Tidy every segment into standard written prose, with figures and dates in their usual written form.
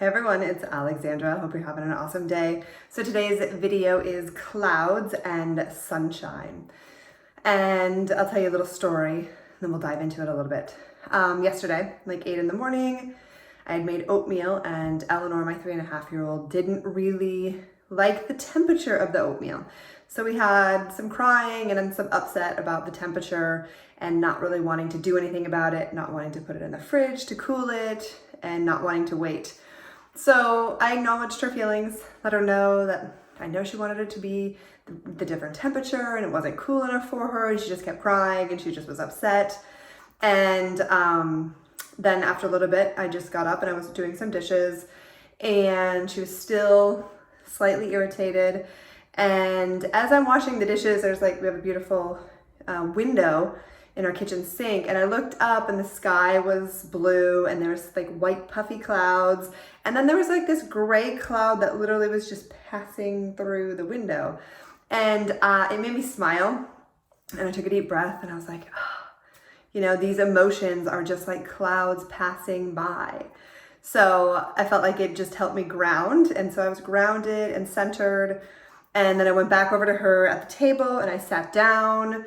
Hey everyone, it's Alexandra. Hope you're having an awesome day. So today's video is clouds and sunshine. And I'll tell you a little story, then we'll dive into it a little bit. Yesterday, like 8 in the morning, I had made oatmeal and Eleanor, my 3.5-year-old, didn't really like the temperature of the oatmeal. So we had some crying and then some upset about the temperature and not really wanting to do anything about it, not wanting to put it in the fridge to cool it, and not wanting to wait. So I acknowledged her feelings, let her know that I know she wanted it to be the different temperature and it wasn't cool enough for her, and she just kept crying and she just was upset. And then after a little bit, I just got up and I was doing some dishes and she was still slightly irritated. And as I'm washing the dishes, we have a beautiful window in our kitchen sink, and I looked up and the sky was blue and there was like white puffy clouds, and then there was like this gray cloud that literally was just passing through the window, and it made me smile. And I took a deep breath and I was like, oh, these emotions are just like clouds passing by. So I felt like it just helped me ground, and so I was grounded and centered. And then I went back over to her at the table and I sat down,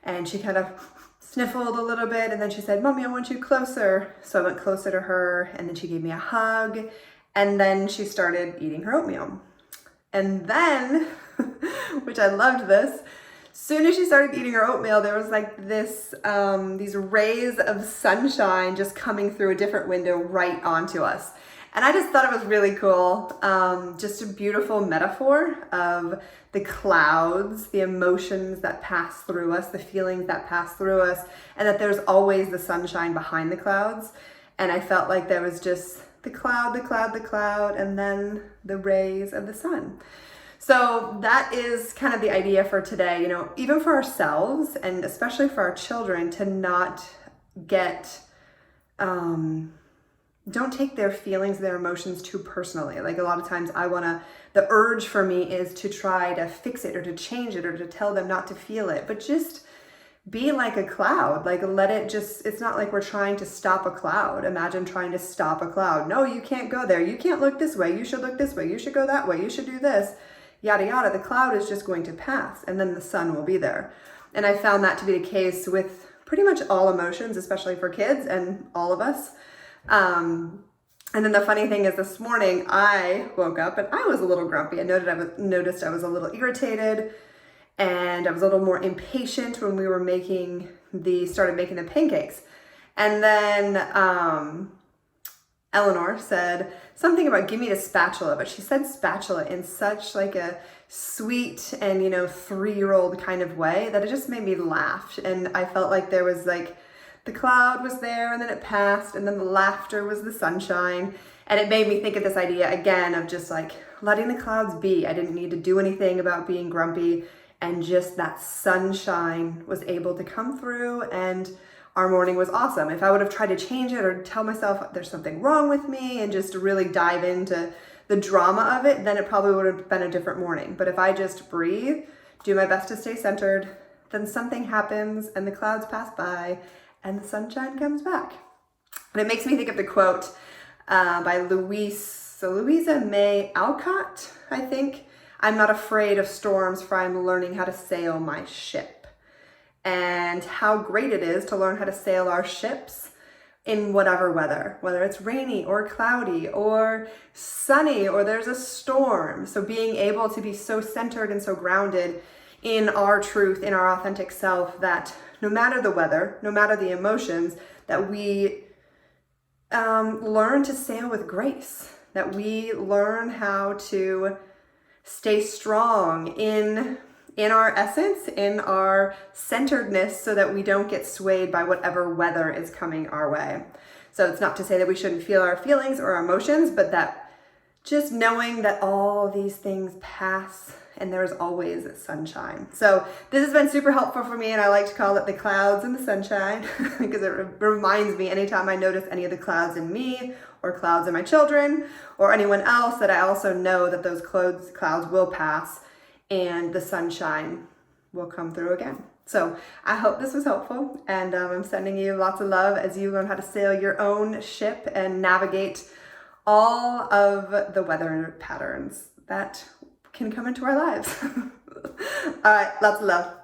and she kind of sniffled a little bit, and then she said, "Mommy, I want you closer." So I went closer to her, and then she gave me a hug, and then she started eating her oatmeal. And then, which I loved this, soon as she started eating her oatmeal, there was like these rays of sunshine just coming through a different window right onto us. And I just thought it was really cool. Just a beautiful metaphor of the clouds, the emotions that pass through us, the feelings that pass through us, and that there's always the sunshine behind the clouds. And I felt like there was just the cloud, and then the rays of the sun. So that is kind of the idea for today, even for ourselves and especially for our children, to not get, don't take their feelings, their emotions too personally. Like a lot of times the urge for me is to try to fix it or to change it or to tell them not to feel it, but just be like a cloud. Like let it just, it's not like we're trying to stop a cloud. Imagine trying to stop a cloud. No, you can't go there. You can't look this way. You should look this way. You should go that way. You should do this, yada, yada. The cloud is just going to pass and then the sun will be there. And I found that to be the case with pretty much all emotions, especially for kids and all of us. And then the funny thing is, this morning I woke up and I was a little grumpy. I noticed I was a little irritated, and I was a little more impatient when we were started making the pancakes. And then Eleanor said something about give me the spatula, but she said spatula in such like a sweet and 3-year-old kind of way that it just made me laugh. And I felt like there was like, the cloud was there and then it passed, and then the laughter was the sunshine. And it made me think of this idea again of just like letting the clouds be. I didn't need to do anything about being grumpy, and just that sunshine was able to come through, and our morning was awesome. If I would have tried to change it or tell myself there's something wrong with me and just really dive into the drama of it, then it probably would have been a different morning. But if I just breathe, do my best to stay centered, then something happens and the clouds pass by and the sunshine comes back. And it makes me think of the quote by Louisa May Alcott, I think. "I'm not afraid of storms, for I'm learning how to sail my ship." And how great it is to learn how to sail our ships in whatever weather, whether it's rainy or cloudy or sunny or there's a storm. So being able to be so centered and so grounded in our truth, in our authentic self, that no matter the weather, no matter the emotions, that we learn to sail with grace, that we learn how to stay strong in our essence, in our centeredness, so that we don't get swayed by whatever weather is coming our way. So it's not to say that we shouldn't feel our feelings or our emotions, but that just knowing that all these things pass and there's always sunshine. So this has been super helpful for me, and I like to call it the clouds and the sunshine because it reminds me anytime I notice any of the clouds in me or clouds in my children or anyone else, that I also know that those clouds will pass and the sunshine will come through again. So I hope this was helpful, and I'm sending you lots of love as you learn how to sail your own ship and navigate all of the weather patterns that can come into our lives. All right, lots of love.